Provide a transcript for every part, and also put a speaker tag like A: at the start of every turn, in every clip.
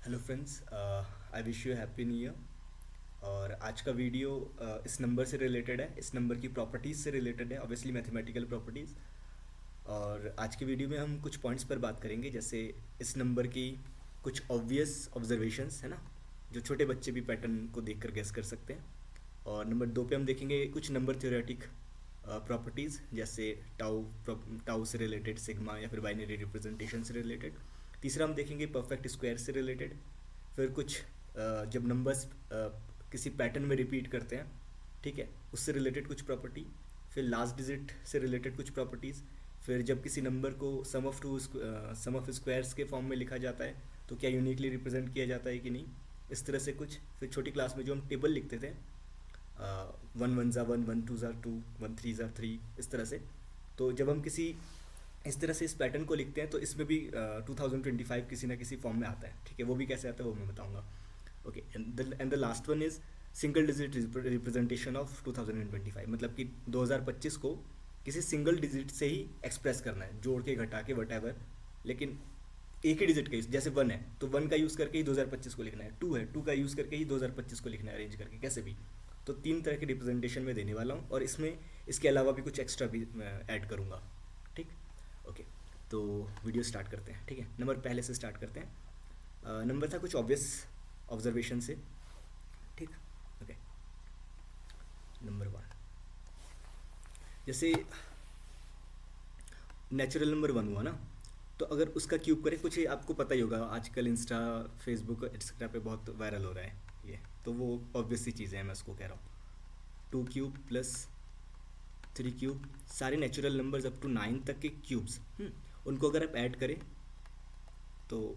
A: Hello friends, I wish you happy new year. और आज का वीडियो इस नंबर से रिलेटेड है, इस नंबर की प्रॉपर्टीज़ से रिलेटेड है, ऑब्वियसली मैथमेटिकल प्रॉपर्टीज़। और आज के वीडियो में हम कुछ पॉइंट्स पर बात करेंगे, जैसे इस नंबर की कुछ ऑब्वियस ऑब्जर्वेशंस है ना, जो छोटे बच्चे भी पैटर्न को देखकर गेस कर सकते हैं। और नंबर 2 पे हम देखेंगे कुछ नंबर थ्योरेटिक प्रॉपर्टीज़, जैसे टाउ टाउ से रिलेटेड, सिग्मा या फिर बाइनरी रिप्रेजेंटेशन से रिलेटेड। तीसरा हम देखेंगे परफेक्ट स्क्वायर से रिलेटेड। फिर कुछ जब नंबर्स किसी पैटर्न में रिपीट करते हैं, ठीक है, उससे रिलेटेड कुछ प्रॉपर्टी। फिर लास्ट डिजिट से रिलेटेड कुछ प्रॉपर्टीज़। फिर जब किसी नंबर को सम ऑफ स्क्वायर्स के फॉर्म में लिखा जाता है तो क्या यूनिकली रिप्रेजेंट किया जाता है कि नहीं, इस तरह से कुछ। फिर छोटी क्लास में जो हम टेबल लिखते थे, 1 1 ज़ा 1, 1 2 ज़ा 2, 1 3 ज़ा 3, इस तरह से। तो जब हम किसी इस तरह से इस पैटर्न को लिखते हैं तो इसमें भी 2025 किसी ना किसी फॉर्म में आता है, ठीक है। वो भी कैसे आता है वो मैं बताऊंगा। Okay, and the last one is single digit representation of 2025, मतलब कि 2025 को किसी सिंगल डिजिट से ही एक्सप्रेस करना है, जोड़ के घटा के वट, लेकिन एक ही डिजिट का, जैसे 1 है तो 1 का यूज़ करके ही 2025 को लिखना है, 2 है 2 का यूज़ करके ही 2025 को लिखना है, अरेंज करके कैसे भी। तो 3 तरह के रिप्रेजेंटेशन में देने वाला हूँ, और इसमें इसके अलावा भी कुछ एक्स्ट्रा भी ऐड करूँगा, ठीक। ओके, तो वीडियो स्टार्ट करते हैं, ठीक है। नंबर पहले से स्टार्ट करते हैं। नंबर था कुछ ऑब्वियस ऑब्जर्वेशन से, ठीक। ओके, नंबर 1, जैसे नेचुरल नंबर 1 हुआ ना, तो अगर उसका क्यूब करें, कुछ आपको पता ही होगा, आजकल इंस्टा फेसबुक एक्सेट्रा पे बहुत वायरल हो रहा है ये, तो वो ऑब्वियस सी चीज़ें हैं, मैं उसको कह रहा हूँ। 2 क्यूब प्लस 3 क्यूब, सारे नेचुरल नंबर्स अप टू 9 तक के क्यूब्स, उनको अगर आप ऐड करें तो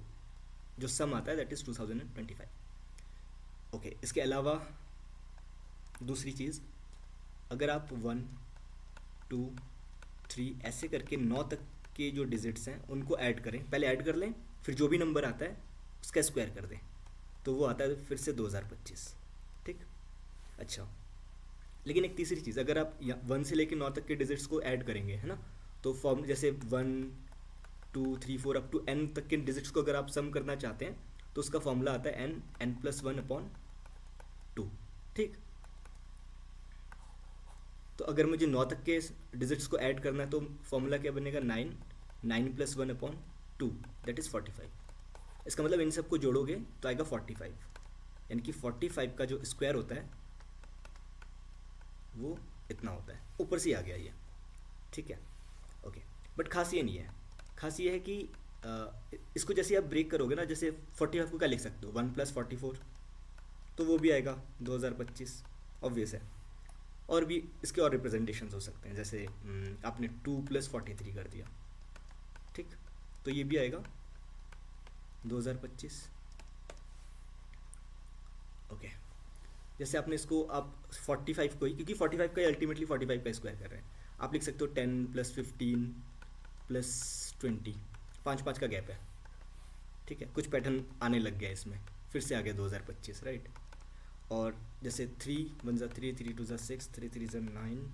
A: जो सम आता है दैट इज़ 2025। ओके, इसके अलावा दूसरी चीज़, अगर आप 1 2 3 ऐसे करके 9 तक के जो डिजिट्स हैं उनको ऐड करें, पहले ऐड कर लें, फिर जो भी नंबर आता है उसका स्क्वायर कर दें, तो वो आता है फिर से 2025, ठीक। अच्छा, लेकिन एक तीसरी चीज़, अगर आप 1 से लेकर 9 तक के डिजिट्स को ऐड करेंगे, है ना, तो फॉर्म जैसे 1 2 3 4 अप टू n तक के डिजिट्स को अगर आप सम करना चाहते हैं तो उसका फॉर्मूला आता है n+1/2, ठीक। तो अगर मुझे 9 तक के डिजिट्स को ऐड करना है तो फॉर्मूला क्या बनेगा, 9 + 1/2, दैट इज़ 45। इसका मतलब इन सबको जोड़ोगे तो आएगा 45, यानी कि 45 का जो स्क्वायर होता है वो इतना होता है, ऊपर से आ गया ये, ठीक है। ओके, बट खास ये नहीं है, खास ये है कि इसको जैसे आप ब्रेक करोगे ना, जैसे 45 को क्या लिख सकते हो, 1 + 44, तो वो भी आएगा 2025, ऑब्वियस है। और भी इसके और रिप्रेजेंटेशंस हो सकते हैं, जैसे आपने 2 + 43 कर दिया, ठीक, तो ये भी आएगा 2025। ओके, जैसे आपने इसको आप 45 को ही, क्योंकि 45 का ही अल्टीमेटली 45 का स्क्वायर कर रहे हैं, आप लिख सकते हो 10 + 15 + 20, 5 5 का गैप है, ठीक है। कुछ पैटर्न आने लग गया इसमें, फिर से आ गया 2025, राइट। और जैसे 3 1 ज़ा 3, 3 2 ज़ा 6, 3 3 ज़ा 9,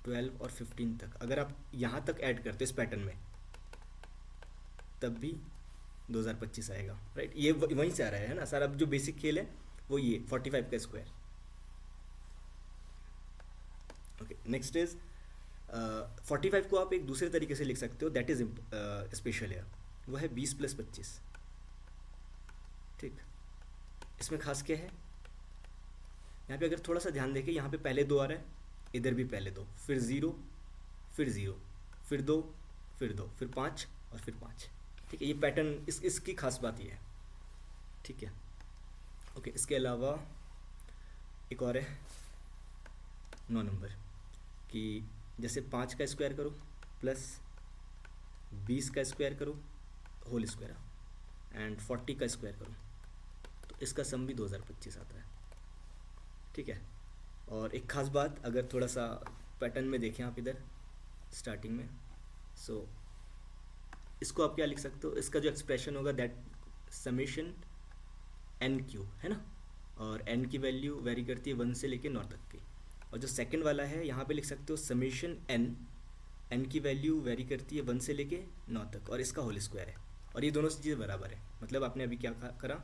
A: 12 और 15 तक अगर आप यहाँ तक ऐड करते हो इस पैटर्न में, तब भी 2025 आएगा, राइट। ये वहीं से आ रहा है ना सारा, जो बेसिक खेल है वो ये 45 का स्क्वायर। ओके, नेक्स्ट इज 45 को आप एक दूसरे तरीके से लिख सकते हो, दैट इज स्पेशल है, वो है 20 + 25, ठीक। इसमें खास क्या है, यहाँ पे अगर थोड़ा सा ध्यान देखें, यहाँ पे पहले 2 आ रहा है, इधर भी पहले 2, फिर 0, फिर 0, फिर 2, फिर 2, फिर 5 और फिर 5, ठीक है। ये पैटर्न इसकी खास बात ये है, ठीक है। ओके, इसके अलावा एक और है 9 नंबर, कि जैसे 5 का स्क्वायर करो प्लस 20 का स्क्वायर करो होल स्क्वायर, एंड 40 का स्क्वायर करो, तो इसका सम भी 2025 आता है, ठीक है। और एक खास बात, अगर थोड़ा सा पैटर्न में देखें आप इधर स्टार्टिंग में, सो इसको आप क्या लिख सकते हो, इसका जो एक्सप्रेशन होगा दैट समेशन n³ है ना, और n की वैल्यू वेरी करती है 1 से लेके 9 तक की। और जो सेकंड वाला है यहाँ पे लिख सकते हो समेशन n की वैल्यू वेरी करती है 1 से लेके 9 तक, और इसका होल स्क्वायर है, और ये दोनों चीज़ें बराबर है, मतलब आपने अभी क्या करा,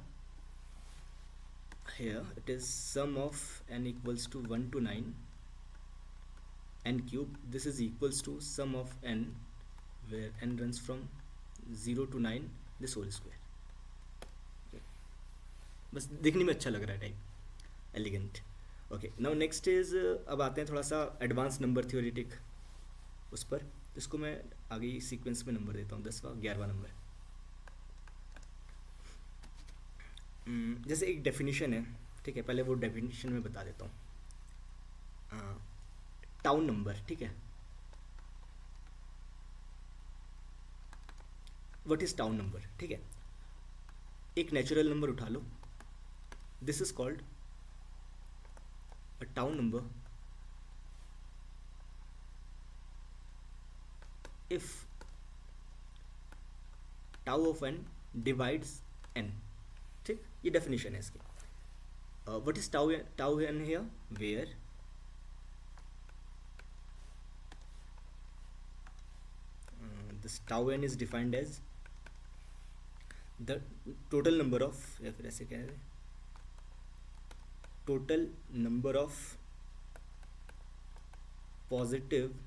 A: here it is sum of n equals to 1 to 9 n cube, this is equals to sum of n where n runs from 0 to 9 this whole square. बस देखने में अच्छा लग रहा है, type elegant. Okay, now next is, अब आते हैं थोड़ा सा एडवांस नंबर थ्योरेटिक उस पर. इसको मैं आगे सीक्वेंस में नंबर देता हूँ, 10वां 11वां नंबर. जैसे एक डेफिनेशन है, ठीक है, पहले वो डेफिनेशन में बता देता हूँ. टाउन नंबर, ठीक है, व्हाट इज टाउन नंबर, ठीक है. एक नेचुरल नंबर उठा लो, this is called a tau number if tau of n divides n. ठीक, ये डेफिनेशन है इसकी. What is tau n here, where this tau n is defined as the total number of, या फिर ऐसे क्या है, total number of positive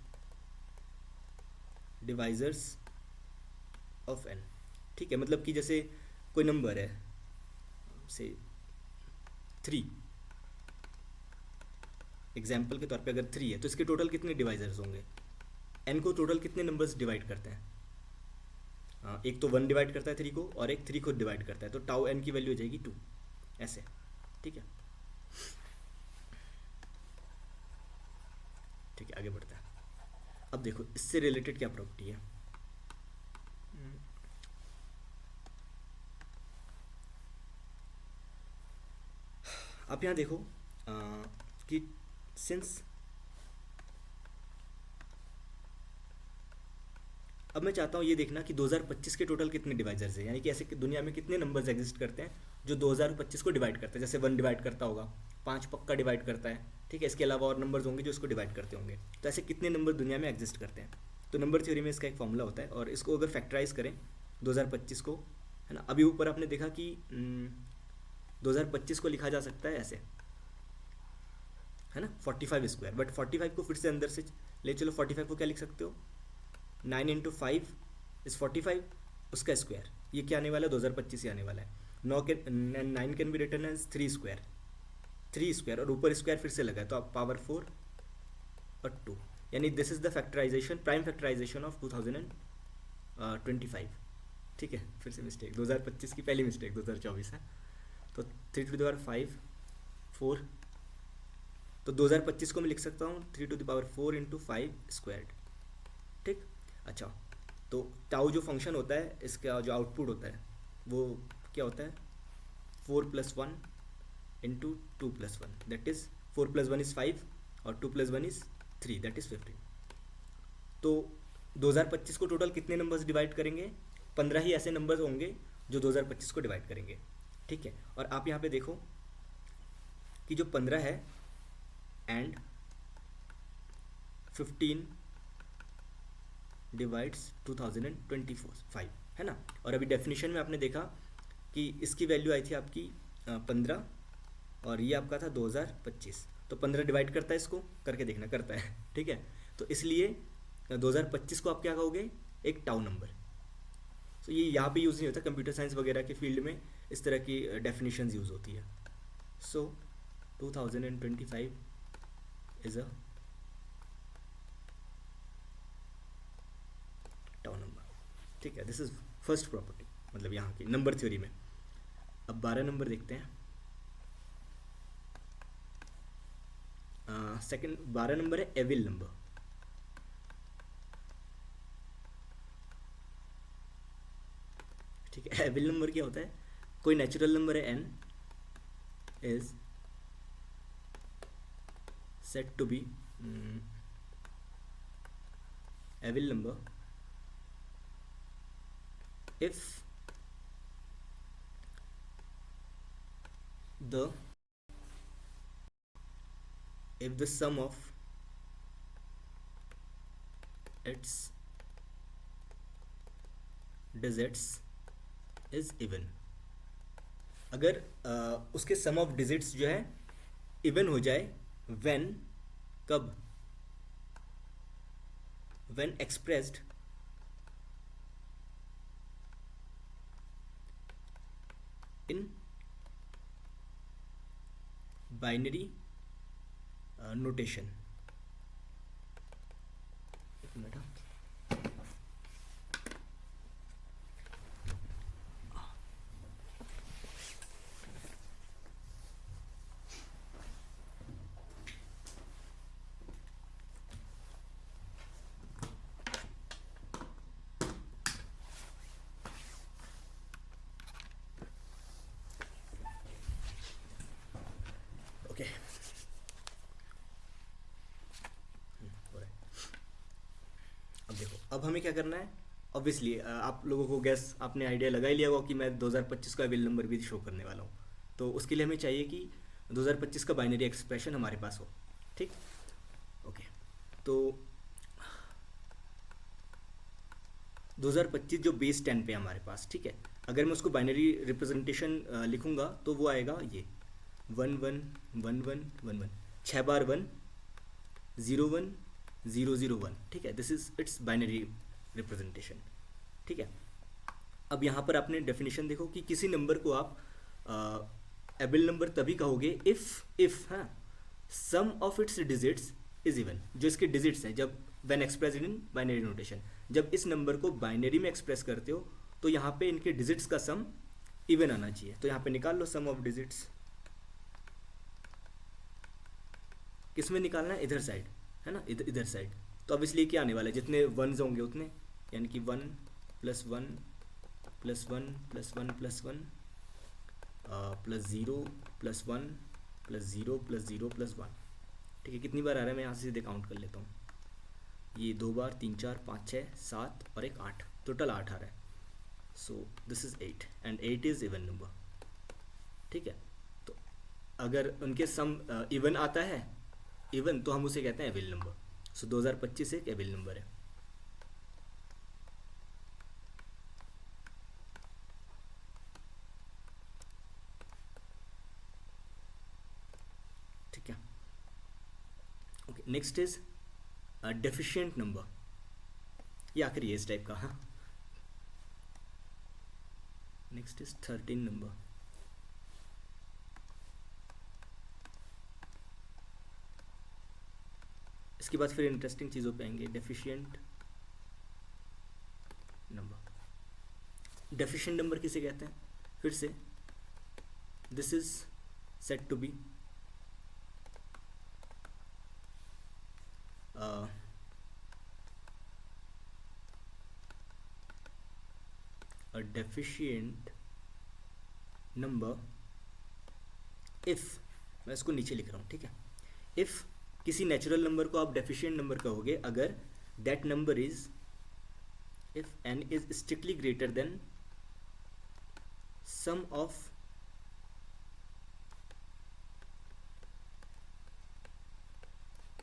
A: divisors of n. ठीक है, मतलब कि जैसे कोई नंबर है से 3, एग्जाम्पल के तौर पे अगर 3 है तो इसके टोटल कितने डिवाइजर्स होंगे, एन को टोटल कितने नंबर्स डिवाइड करते हैं. हाँ, एक तो 1 डिवाइड करता है 3 को, और एक 3 को डिवाइड करता है, तो टाउ एन की वैल्यू हो जाएगी 2, ऐसे. ठीक है, ठीक है, आगे बढ़ते हैं. अब देखो इससे रिलेटेड क्या प्रॉपर्टी है. आप यहाँ देखो कि सिंस, अब मैं चाहता हूँ ये देखना कि 2025 के टोटल कितने डिवाइजर्स हैं, यानी कि ऐसे दुनिया में कितने नंबर्स एग्जिस्ट करते हैं जो 2025 को डिवाइड करते हैं. जैसे 1 डिवाइड करता होगा, 5 पक्का डिवाइड करता है, ठीक है, इसके अलावा और नंबर्स होंगे जो इसको डिवाइड करते होंगे. तो ऐसे कितने नंबर दुनिया में एग्जिस्ट करते हैं. तो नंबर थ्योरी में इसका एक फॉर्मूला होता है, और इसको अगर फैक्टराइज करें 2025 को, है ना, अभी ऊपर आपने देखा कि 2025 को लिखा जा सकता है ऐसे, है ना, 45 स्क्वायर. बट 45 को फिर से अंदर से ले चलो, 45 को क्या लिख सकते हो, 9 इंटू 5 इज 45, उसका स्क्वायर, ये क्या आने वाला है, 2025 ही आने वाला है. 9 can be written as 3 square, 3 square, और ऊपर स्क्वायर फिर से लगा है, तो आप पावर 4 और 2, यानी this is the factorization, prime factorization of 2025. ठीक है, फिर से मिस्टेक, 2025 की पहली मिस्टेक 2024 है. तो 3 टू द पावर 5 4, तो 2025 को मैं लिख सकता हूँ 3 to the power 4 into 5 squared. ठीक, अच्छा, तो टाउ जो फंक्शन होता है, इसका जो आउटपुट होता है वो क्या होता है, 4 plus 1 into 2 plus 1, that is 4 plus 1 is 5 और 2 प्लस 1 इज़ 3, दैट इज़ 15. तो 2025 को टोटल कितने नंबर्स डिवाइड करेंगे, 15 ही ऐसे नंबर्स होंगे जो 2025 को डिवाइड करेंगे. ठीक है, और आप यहाँ पे देखो कि जो 15 है एंड 15 डिवाइड्स 2025, है ना. और अभी डेफिनेशन में आपने देखा कि इसकी वैल्यू आई थी आपकी 15, और ये आपका था 2025. तो 15 डिवाइड करता है, इसको करके देखना, करता है. ठीक है, तो इसलिए 2025 को आप क्या कहोगे, एक टाउ नंबर. तो ये यहाँ पे यूज़ नहीं होता, कंप्यूटर साइंस वगैरह के फील्ड में इस तरह की डेफिनेशंस यूज़ होती है. सो 2025 इज़ अ टाउ नंबर. ठीक है, दिस इज फर्स्ट प्रॉपर्टी, मतलब यहाँ की नंबर थ्योरी में. अब 12 नंबर देखते हैं. सेकंड 12 नंबर है एविल नंबर. ठीक है, एविल नंबर क्या होता है, कोई नेचुरल नंबर है n is set to be evil number if the sum of its digits is even. अगर उसके सम ऑफ डिजिट्स जो है इवन हो जाए, व्हेन, कब, when expressed in binary notation. एक मिनट हाँ। ओके, हो रहा है। अब देखो, अब हमें क्या करना है। ऑब्वियसली आप लोगों को गैस आपने आइडिया लगा ही लिया होगा कि मैं 2025 का एविल नंबर भी शो करने वाला हूँ। तो उसके लिए हमें चाहिए कि 2025 का बाइनरी एक्सप्रेशन हमारे पास हो। ठीक, ओके। तो 2025 जो बेस 10 पे है हमारे पास, ठीक है। अगर मैं उसको बाइनरी रिप्रेजेंटेशन लिखूंगा तो वो आएगा ये 111111, 6 बार 1, 01001, ठीक है। This is it's binary representation, ठीक है। अब यहाँ पर आपने डेफिनेशन देखो कि किसी नंबर को आप एबल नंबर तभी कहोगे इफ हाँ sum of its digits is even. जो इसके डिजिट्स हैं, जब when express in binary notation, जब इस नंबर को बाइनरी में एक्सप्रेस करते हो तो यहाँ पे इनके डिजिट्स का सम इवन आना चाहिए। तो यहाँ पे निकाल लो सम ऑफ डिजिट्स। किस में निकालना है? इधर साइड, है ना, इधर साइड। तो अब इसलिए क्या आने वाला है, जितने वन्स होंगे उतने, यानी कि 1 + 1 + 1 + 1 + 1 + 0 + 1 + 0 + 0 + 1, ठीक है। कितनी बार आ रहा है मैं यहाँ से सीधे काउंट कर लेता हूँ। ये 2 बार, 3 4 5 6 7 और एक 8, टोटल 8 आ रहा है। So this is 8 and 8 is even number, ठीक है। तो अगर उनके सम इवन आता है, इवन, तो हम उसे कहते हैं एविल नंबर। सो 2025 एक एविल नंबर है। ठीक है, okay. Next is deficient number, ये आखिरी है इस टाइप का। हाँ, नेक्स्ट इज 13 नंबर। इसके बाद फिर इंटरेस्टिंग चीज़ों पे आएंगे। डेफिशिएंट नंबर, डेफिशिएंट नंबर किसे कहते हैं? फिर से, this is set to be a deficient number if, मैं इसको नीचे लिख रहा हूँ, ठीक है। इफ किसी नेचुरल नंबर को आप डेफिशिएंट नंबर कहोगे अगर that number is, if n is strictly greater than sum of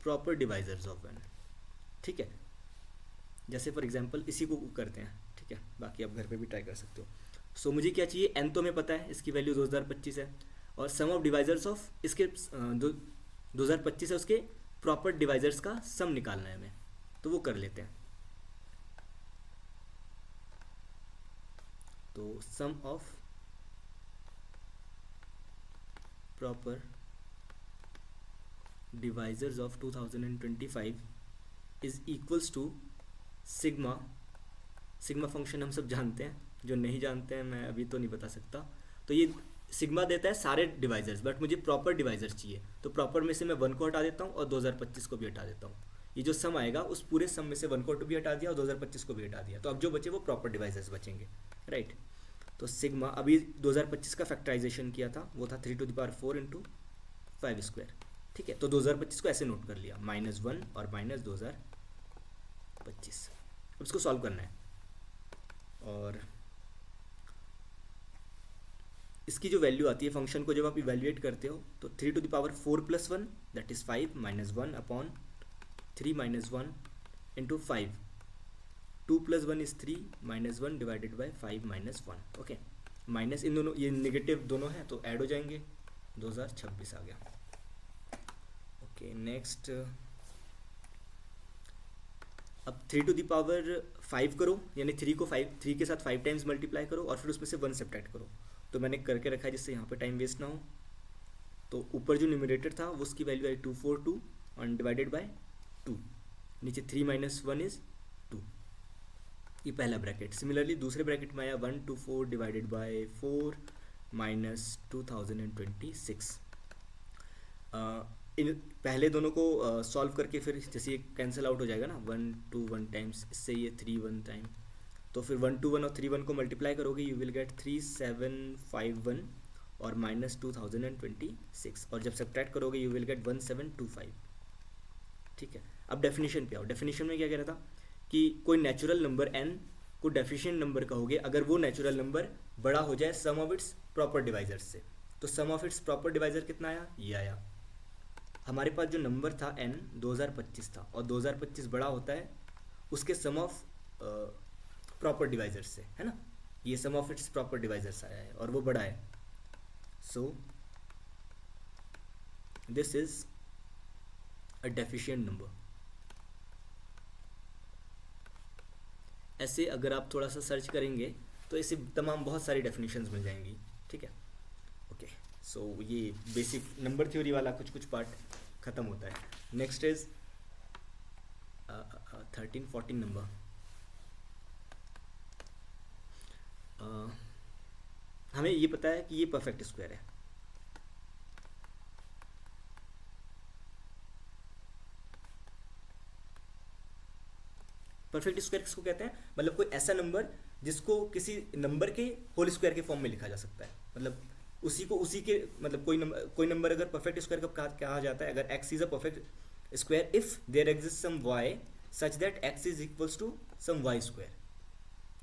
A: proper divisors of n, ठीक है। जैसे फॉर एग्जांपल इसी को करते हैं, ठीक है। बाकी आप घर पे भी ट्राई कर सकते हो। सो मुझे क्या चाहिए, n तो हमें पता है, इसकी वैल्यू 2025 है, और सम ऑफ डिवाइजर्स ऑफ इसके 2025 है, उसके प्रॉपर डिवाइजर्स का सम निकालना है हमें। तो वो कर लेते हैं। तो sum of proper divisors of 2025 is equals to sigma. Sigma function हम सब जानते हैं, जो नहीं जानते हैं मैं अभी तो नहीं बता सकता। तो ये सिग्मा देता है सारे डिवाइजर्स, बट मुझे प्रॉपर डिवाइजर्स चाहिए। तो प्रॉपर में से मैं 1 को हटा देता हूँ और 2025 को भी हटा देता हूँ। ये जो सम आएगा उस पूरे सम में से 1 को भी हटा दिया और 2025 को भी हटा दिया। तो अब जो बचे वो प्रॉपर डिवाइजर्स बचेंगे, राइट। तो सिग्मा, अभी 2025 का फैक्टराइजेशन किया था, वो था 3⁴ × 5², ठीक है। तो 2025 को ऐसे नोट कर लिया, -1 और -2025। अब इसको सॉल्व करना है, और इसकी जो वैल्यू आती है फंक्शन को जब आप इवेल्युएट करते हो, तो 3⁴ + 1 that is 5 -1 upon 3 - 1 × 5, 2 + 1 is 3 -1 divided by 5 - 1, okay. Minus इन दोनों, ये नेगेटिव दोनों हैं तो ऐड हो जाएंगे, 2026 आ गया। ओके नेक्स्ट, अब 3 टू द पावर 5 करो, यानी 3 के साथ 5 टाइम्स मल्टीप्लाई करो और फिर उसमें से 1 सब्ट्रैक्ट करो। तो मैंने करके रखा है जिससे यहाँ पे टाइम वेस्ट ना हो। तो ऊपर जो न्यूमरेटर था वो उसकी वैल्यू आई 242 और डिवाइडेड बाय 2, नीचे 3 माइनस 1 इज 2, ये पहला ब्रैकेट। सिमिलरली दूसरे ब्रैकेट में आया 124 डिवाइडेड बाय 4 माइनस 2026। इन पहले दोनों को सॉल्व करके फिर जैसे ये कैंसिल आउट हो जाएगा ना, 1 2 1 टाइम्स, इससे ये 3 1 टाइम, तो फिर 1 2 1 और 3 1 को मल्टीप्लाई करोगे यू विल गेट 3751 और माइनस 2026, और जब सब्ट्रैक्ट करोगे यू विल गेट 1725। ठीक है, अब डेफिनेशन पे आओ। डेफिनेशन में क्या कह रहा था कि कोई नेचुरल नंबर n को डेफिशिएंट नंबर कहोगे अगर वो नेचुरल नंबर बड़ा हो जाए सम ऑफ इट्स प्रॉपर डिवाइजर से। तो sum of it's proper divisor कितना आया, ये आया। हमारे पास जो नंबर था n 2025 था, और 2025 बड़ा होता है उसके सम ऑफ प्रॉपर डिवाइजर से, है ना। ये सम ऑफ इट्स प्रॉपर डिवाइजर से आया है और वो बड़ा है। So this is a deficient number. ऐसे अगर आप थोड़ा सा सर्च करेंगे तो ऐसे तमाम बहुत सारी डेफिनेशंस मिल जाएंगी। ठीक है, ओके। सो ये बेसिक नंबर थ्योरी वाला कुछ कुछ पार्ट ख़त्म होता है। Next is 13 14 number. हमें ये पता है कि ये परफेक्ट स्क्वायर है। परफेक्ट स्क्वायर किसको कहते हैं, मतलब कोई ऐसा नंबर जिसको किसी नंबर के होल स्क्वायर के फॉर्म में लिखा जा सकता है। मतलब उसी के मतलब कोई नंबर अगर परफेक्ट स्क्वायर कब कहा जाता है, अगर x is a perfect square if there exist some y such that x is equals to some y square.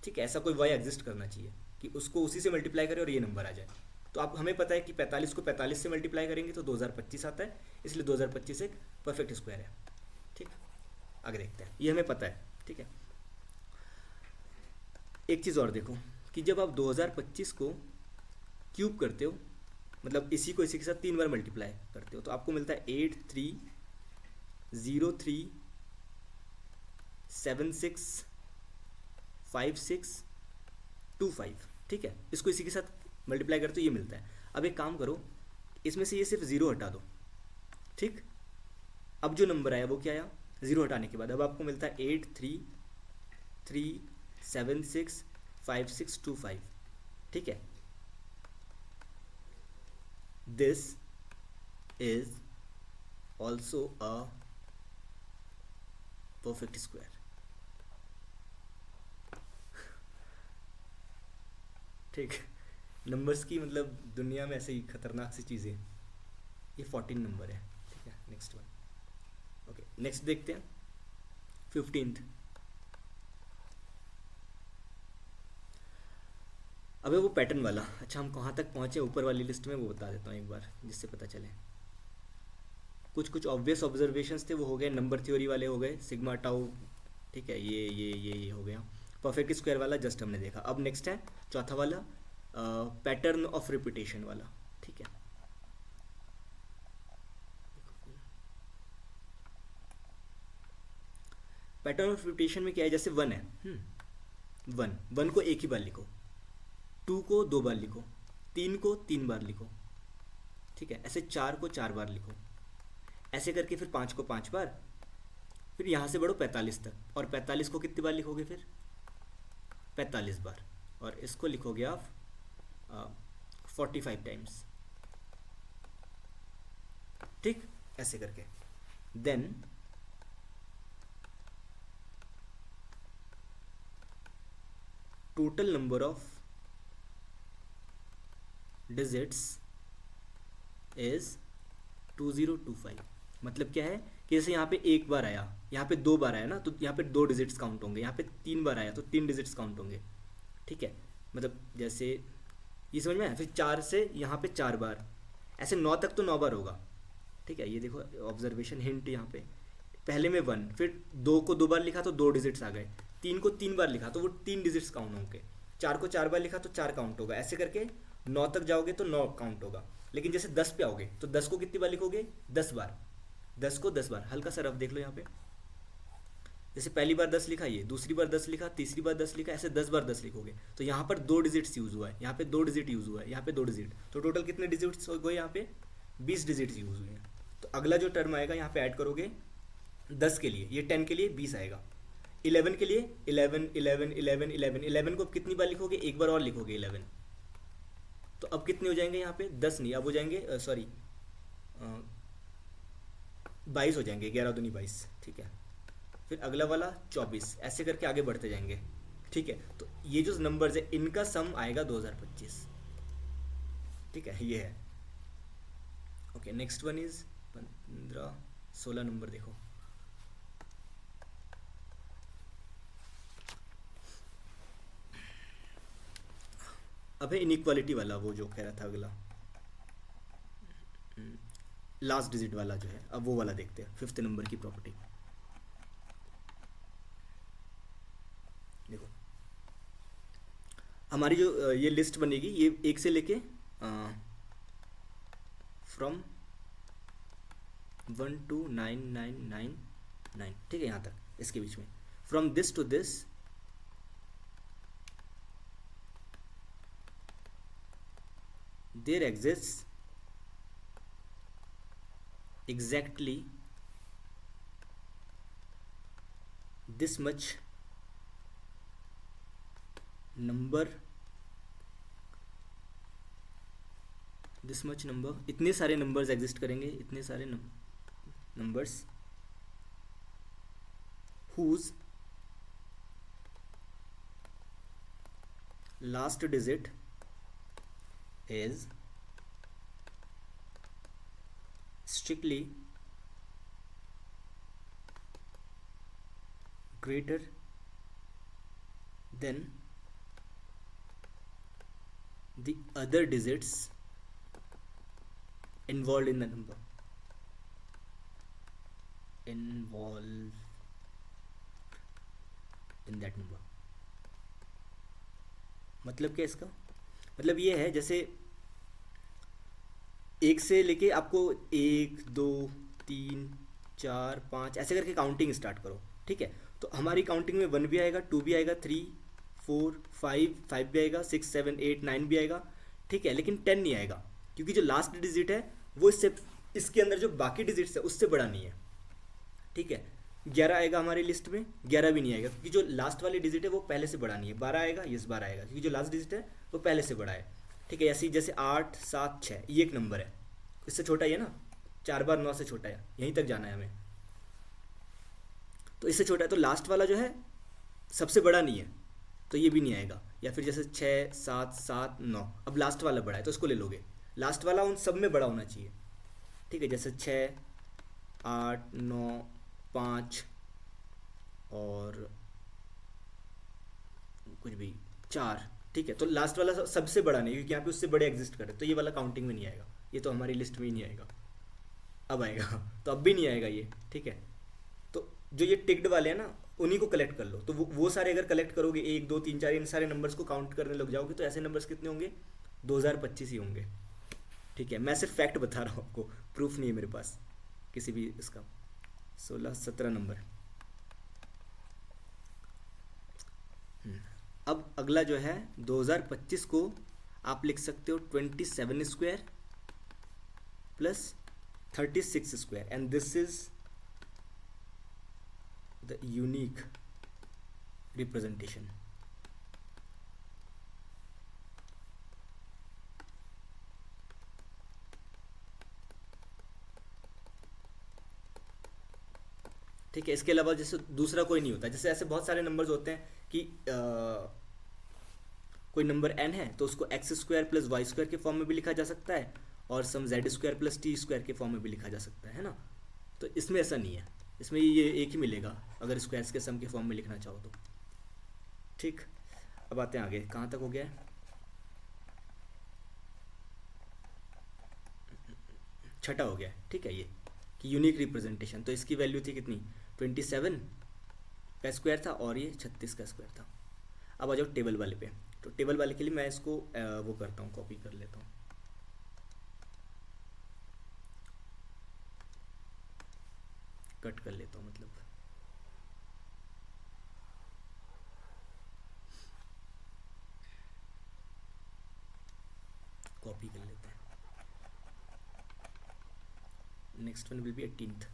A: ठीक है, ऐसा कोई y एग्जिस्ट करना चाहिए कि उसको उसी से मल्टीप्लाई करें और ये नंबर आ जाए। तो आप हमें पता है कि 45 को 45 से मल्टीप्लाई करेंगे तो 2025 आता है, इसलिए 2025 एक परफेक्ट स्क्वायर है। ठीक, आगे देखते हैं, ये हमें पता है। ठीक है, एक चीज़ और देखो कि जब आप 2025 को क्यूब करते हो, मतलब इसी को इसी के साथ 3 बार मल्टीप्लाई करते हो, तो आपको मिलता है 8303765625। ठीक है, इसको इसी के साथ मल्टीप्लाई करते हो, ये मिलता है। अब एक काम करो, इसमें से ये सिर्फ 0 हटा दो। ठीक, अब जो नंबर आया वो क्या आया, 0 हटाने के बाद अब आपको मिलता है 8337656525। ठीक है, this is also a perfect square. ठीक, नंबर्स की मतलब दुनिया में ऐसे ही खतरनाक सी चीज़ें। ये 14 नंबर है। ठीक है, नेक्स्ट वन। ओके, नेक्स्ट देखते हैं 15th। अबे वो पैटर्न वाला, अच्छा हम कहाँ तक पहुँचे ऊपर वाली लिस्ट में वो बता देता हूँ एक बार जिससे पता चले। कुछ कुछ ऑब्वियस ऑब्जर्वेशंस थे वो हो गए, नंबर थ्योरी वाले हो गए, सिग्मा टाउ। ठीक है, ये हो गया। परफेक्ट स्क्वायर वाला जस्ट हमने देखा। अब नेक्स्ट है चौथा वाला, पैटर्न ऑफ रिपीटेशन वाला। ठीक है, पैटर्न ऑफ रिपीटेशन में क्या है, जैसे 1 है, 1 को एक ही बार लिखो, 2 को 2 बार लिखो, 3 को 3 बार लिखो। ठीक है, ऐसे 4 को 4 बार लिखो, ऐसे करके फिर 5 को 5 बार, फिर यहाँ से बढ़ो 45 तक, और 45 को कितनी बार लिखोगे, फिर 45 बार, और इसको लिखोगे आप 45 टाइम्स। ठीक, ऐसे करके then total number of digits is 2025। मतलब क्या है कि जैसे यहाँ पे एक बार आया, यहाँ पे 2 बार आया ना, तो यहाँ पे 2 डिजिट्स काउंट होंगे, यहाँ पे 3 बार आया तो 3 डिजिट्स काउंट होंगे। ठीक है, मतलब जैसे ये समझ में आया, फिर 4 से यहाँ पे 4 बार, ऐसे 9 तक तो 9 बार होगा। ठीक है, ये देखो ऑब्जर्वेशन हिंट यहाँ पे, पहले में 1, फिर 2 को 2 बार लिखा तो 2 डिजिट्स आ गए, 3 को 3 बार लिखा तो वो 3 डिजिट्स काउंट होंगे। 4 को 4 बार लिखा तो 4 काउंट होगा, ऐसे करके 9 तक जाओगे तो 9 काउंट होगा। लेकिन जैसे 10 पे आओगे तो 10 को कितनी बार लिखोगे, 10 बार। 10 को 10 बार, हल्का सा रफ देख लो यहाँ पे, जैसे पहली बार 10 लिखा, ये दूसरी बार 10 लिखा, तीसरी बार 10 लिखा, ऐसे 10 बार 10 लिखोगे तो यहाँ पर 2 डिजिट्स यूज़ हुआ है, यहाँ पे 2 डिजिट यूज़ हुआ है, यहाँ पे 2 डिजिट, तो टोटल कितने डिजिट्स हो गए यहाँ पे, 20 डिजिट्स यूज़ हुए हैं। तो अगला जो टर्म आएगा यहाँ पे ऐड करोगे 10 के लिए, ये 10 के लिए 20 आएगा, 11 के लिए 11 11 11 11 11 को अब कितनी बार लिखोगे, एक बार और लिखोगे 11, तो अब कितने हो जाएंगे यहाँ पे, 10 नहीं, अब हो जाएंगे सॉरी 22 हो जाएंगे, 11 दूनी 22, ठीक है। फिर अगला वाला 24, ऐसे करके आगे बढ़ते जाएंगे, ठीक है। तो ये जो नंबर्स है इनका सम आएगा 2025, ठीक है, ये है। Okay, next one is 15 16 number देखो। अब है इनइक्वालिटी वाला, वो जो कह रहा था अगला लास्ट डिजिट वाला जो है, अब वो वाला देखते हैं, 5th नंबर की प्रॉपर्टी। देखो हमारी जो ये लिस्ट बनेगी, ये 1 से लेके फ्रॉम 1 to 9999, ठीक है, यहाँ तक, इसके बीच में from this to this there exist exactly this much number, इतने सारे नंबर्स एग्जिस्ट करेंगे, इतने सारे numbers whose last digit is strictly greater than the other digits involved in the number, involved in that number। मतलब क्या इसका मतलब ये है, जैसे 1 से लेके आपको 1 2 3 4 5 ऐसे करके काउंटिंग स्टार्ट करो, ठीक है। तो हमारी काउंटिंग में 1 भी आएगा, 2 भी आएगा, 3 4 5 भी आएगा, 6 7 8 9 भी आएगा, ठीक है। लेकिन 10 नहीं आएगा, क्योंकि जो लास्ट डिजिट है वो इसके अंदर जो बाकी डिजिट्स है उससे बड़ा नहीं है, ठीक है। 11 आएगा हमारी लिस्ट में, 11 भी नहीं आएगा, क्योंकि जो लास्ट वाली डिजिट है वो पहले से बड़ा नहीं है। 12 आएगा, यस 12 आएगा, क्योंकि जो लास्ट डिजिट है वो पहले से बड़ा है, ठीक है। ऐसे जैसे 8 7 6 ये एक नंबर है, इससे छोटा ही है ना, 4 बार 9 से छोटा है, यहीं तक जाना है हमें, तो इससे छोटा है, तो लास्ट वाला जो है सबसे बड़ा नहीं है, तो ये भी नहीं आएगा। या फिर जैसे 6 7 7 9, अब लास्ट वाला बड़ा है तो इसको ले लोगे, लास्ट वाला उन सब में बड़ा होना चाहिए, ठीक है। जैसे 6 8 9 5 और कुछ भी 4, ठीक है। तो लास्ट वाला सबसे बड़ा नहीं, क्योंकि यहाँ पे उससे बड़े एग्जिस्ट करे, तो ये वाला काउंटिंग में नहीं आएगा, ये तो हमारी लिस्ट में ही नहीं आएगा। अब आएगा तो अब भी नहीं आएगा ये, ठीक है। तो जो ये टिक्ड वाले हैं ना, उन्हीं को कलेक्ट कर लो, तो वो सारे अगर कलेक्ट करोगे 1 2 3 4 इन सारे नंबर्स को काउंट करने लग जाओगे तो ऐसे नंबर्स कितने होंगे, 2025 ही होंगे, ठीक है। मैं सिर्फ फैक्ट बता रहा हूँ आपको, प्रूफ नहीं है मेरे पास किसी भी इसका। 16 17 नंबर। अब अगला जो है 2025 को आप लिख सकते हो 27 square plus 36 square, and this is the unique representation. ठीक है, इसके अलावा जैसे दूसरा कोई नहीं होता, जैसे ऐसे बहुत सारे नंबर्स होते हैं कि कोई नंबर n है तो उसको x square plus y square के फॉर्म में भी लिखा जा सकता है, और some z square plus t square के फॉर्म में भी लिखा जा सकता है ना। तो इसमें ऐसा नहीं है, इसमें ये एक ही मिलेगा अगर स्क्वायर्स के सम के फॉर्म में लिखना चाहो तो, ठीक। अब आते हैं आगे, कहाँ तक हो गया है, 6ठा हो गया है, ठीक है। ये कि यूनिक रिप्रेजेंटेशन, तो इसकी वैल्यू थी कितनी, 27 का स्क्वायर था और ये 36 का स्क्वायर था। अब आ जाओ टेबल वाले पे, तो टेबल वाले के लिए मैं इसको वो करता हूँ, कॉपी कर लेता हूँ। कट कर लेता हूँ मतलब, कॉपी कर लेते हैं। Next one will be 18th।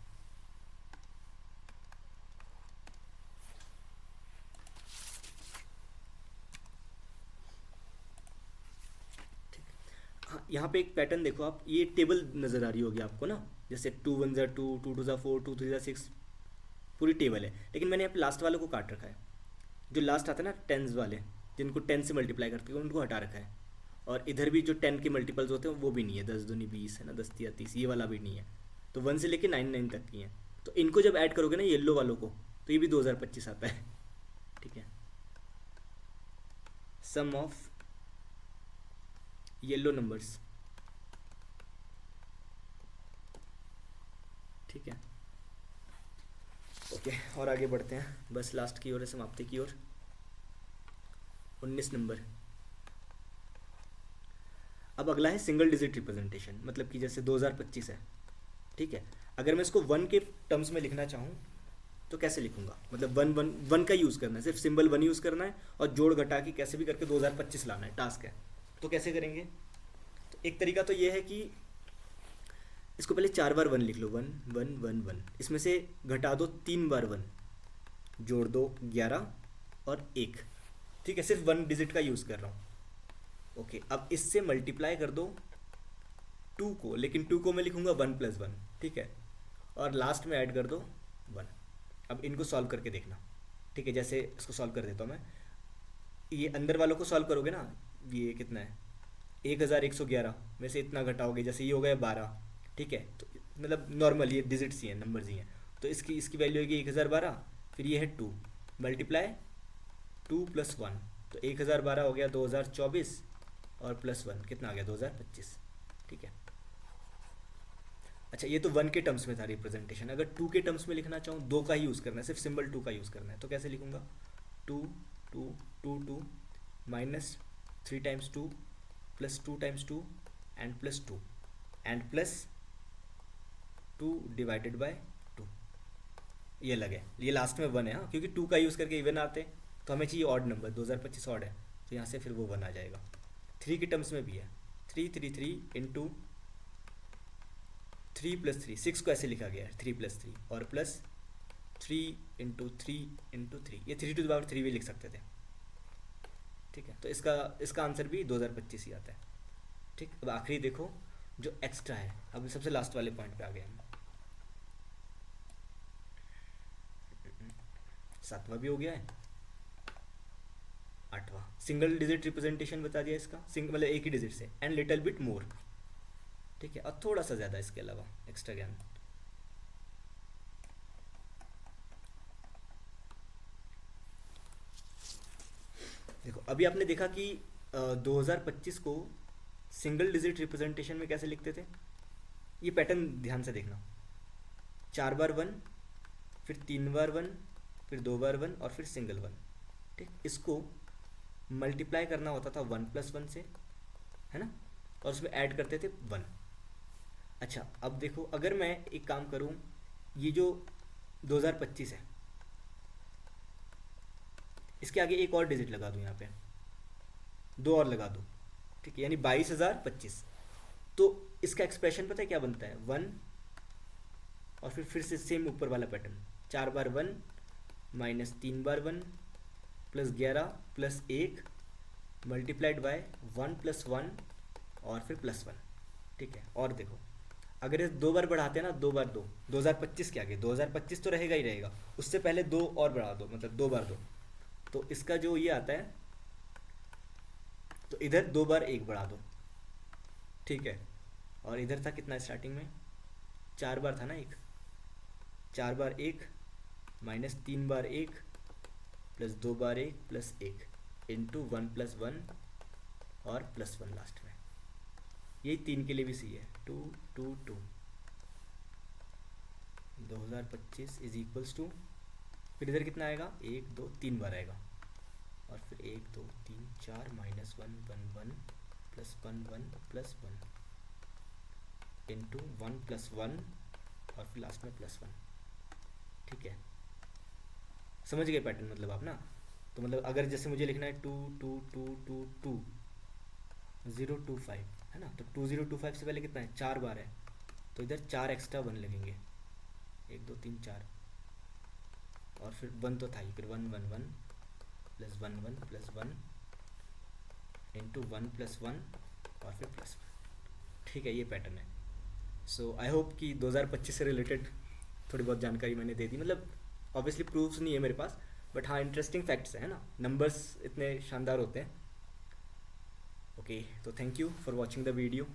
A: हाँ, यहाँ पे एक पैटर्न देखो आप, ये टेबल नज़र आ रही होगी आपको ना, जैसे 2 1 2, 2 2 4, 2 3 6, पूरी टेबल है। लेकिन मैंने यहाँ पे लास्ट वालों को काट रखा है, जो लास्ट आता है ना टेंस वाले, जिनको 10 से मल्टीप्लाई करते हैं उनको हटा रखा है। और इधर भी जो 10 के मल्टीपल्स होते हैं वो भी नहीं है, 10 दूनी 20 है ना, 10 तिया 30, ये वाला भी नहीं है। तो 1 से लेके 9 तक की है। तो इनको जब ऐड करोगे ना येलो वालों को, तो ये भी 2025 आता है। ठीक है, सम ऑफ येलो नंबर्स। ठीक है, ओके, और आगे बढ़ते हैं, बस लास्ट की ओर है, समाप्ति की ओर। 19 नंबर। अब अगला है सिंगल डिजिट रिप्रेजेंटेशन, मतलब कि जैसे 2025 है। ठीक है, अगर मैं इसको 1 के टर्म्स में लिखना चाहूँ तो कैसे लिखूंगा, मतलब 1 का यूज़ करना है, सिर्फ सिंबल 1 यूज़ करना है और जोड़ घटा के कैसे भी करके 2025 लाना है, टास्क है। तो कैसे करेंगे? तो एक तरीका तो ये है कि इसको पहले 4 बार 1 लिख लो, 1 1 1 1, इसमें से घटा दो 3 बार 1, जोड़ दो 11 और 1। ठीक है, सिर्फ 1 डिजिट का यूज़ कर रहा हूँ। ओके, अब इससे मल्टीप्लाई कर दो 2 को, लेकिन 2 को मैं लिखूंगा 1 + 1। ठीक है, और लास्ट में ऐड कर दो 1। अब इनको सॉल्व करके देखना। ठीक है, जैसे इसको सॉल्व कर देता हूँ मैं। ये अंदर वालों को सॉल्व करोगे ना, ये कितना है 1111 में से इतना घटाओगे, जैसे ये हो गया 12। ठीक है, तो मतलब नॉर्मल ये डिजिट्स ही हैं, नंबर्स ही हैं। तो इसकी वैल्यू होगी 1012, फिर ये है 2 मल्टीप्लाई 2 + 1, तो 1012 हो गया 2024 और +1 कितना आ गया 2025। ठीक है, अच्छा ये तो 1 के टर्म्स में था रिप्रेजेंटेशन। अगर 2 के टर्म्स में लिखना चाहूँ, 2 का ही यूज़ करना है, सिर्फ सिंबल 2 का यूज़ करना है, तो कैसे लिखूँगा? 2 2 2 2 minus 3 × 2 plus 2 × 2 and plus 2 and plus 2 divided by 2। ये लगे, ये लास्ट में 1 है, हाँ, क्योंकि 2 का यूज़ करके इवन आते हैं, तो हमें चाहिए ऑड नंबर, 2025 ऑड है, तो यहाँ से फिर वो 1 आ जाएगा। 3 के टर्म्स में भी है, 3 3 3 इंटू 3 + 3, 6 को ऐसे लिखा गया है 3 + 3, और प्लस 3 × 3 × 3, ये 3⁻³ भी लिख सकते थे। ठीक है, तो इसका आंसर भी 2025 ही आता है। ठीक, अब आखिरी देखो जो एक्स्ट्रा है, अब सबसे लास्ट वाले पॉइंट पे आ गए हम। 7वां भी हो गया है, 8वां सिंगल डिजिट रिप्रेजेंटेशन बता दिया इसका, मतलब एक ही डिजिट से, एंड लिटिल बिट मोर। ठीक है, और थोड़ा सा ज़्यादा इसके अलावा एक्स्ट्रा ज्ञान। देखो अभी आपने देखा कि 2025 को सिंगल डिजिट रिप्रेजेंटेशन में कैसे लिखते थे, ये पैटर्न ध्यान से देखना। 4 बार 1, फिर 3 बार 1, फिर 2 बार 1 और फिर सिंगल 1। ठीक, इसको मल्टीप्लाई करना होता था 1 + 1 से, है ना, और उसमें ऐड करते थे 1। अच्छा अब देखो, अगर मैं एक काम करूं, ये जो 2025 है इसके आगे एक और डिजिट लगा दूं, यहाँ पे 2 और लगा दूं। ठीक है, यानी 22,025। तो इसका एक्सप्रेशन पता है क्या बनता है? 1 और फिर से सेम ऊपर वाला pattern, 4 bar 1 minus 3 bar 1 plus 11 plus 1 multiplied by 1 + 1 और फिर +1। ठीक है, और देखो अगर ये 2 बार बढ़ाते हैं ना, 2 बार 2, 2025 के आगे 2025 तो रहेगा ही रहेगा, उससे पहले 2 और बढ़ा दो, मतलब 2 बार 2, तो इसका जो ये आता है, तो इधर 2 बार 1 बढ़ा दो। ठीक है, और इधर था कितना स्टार्टिंग में? 4 बार था ना, 1, 4 बार 1 माइनस 3 बार 1 प्लस 2 बार 1 प्लस 1 इंटू 1 + 1 और +1 लास्ट में। यही 3 के लिए भी सही है, 2 2 2। 2025 इज इक्वल्स टू, फिर इधर कितना आएगा? 1 2 3 बार आएगा, और फिर 1 2 3 4 minus 1 1 1 plus 1 1 plus 1 into 1 plus 1 और फिर लास्ट में प्लस 1। ठीक है, समझ गए पैटर्न मतलब आप ना। तो मतलब अगर जैसे मुझे लिखना है 2 2 2 2 2 025 है ना, तो 2025 से पहले कितना है, 4 बार है, तो इधर 4 एक्स्ट्रा 1 लगेंगे, 1 2 3 4, और फिर 1 तो था ही, फिर 1 1 1 प्लस 1 1 प्लस 1 इंटू 1 प्लस 1 और फिर प्लस 1। ठीक है, ये पैटर्न है। सो आई होप कि 2025 से रिलेटेड थोड़ी बहुत जानकारी मैंने दे दी। मतलब ऑब्वियसली प्रूफ्स नहीं है मेरे पास, बट हाँ इंटरेस्टिंग फैक्ट्स है ना, नंबर्स इतने शानदार होते हैं। ओके, तो thank you for watching the video.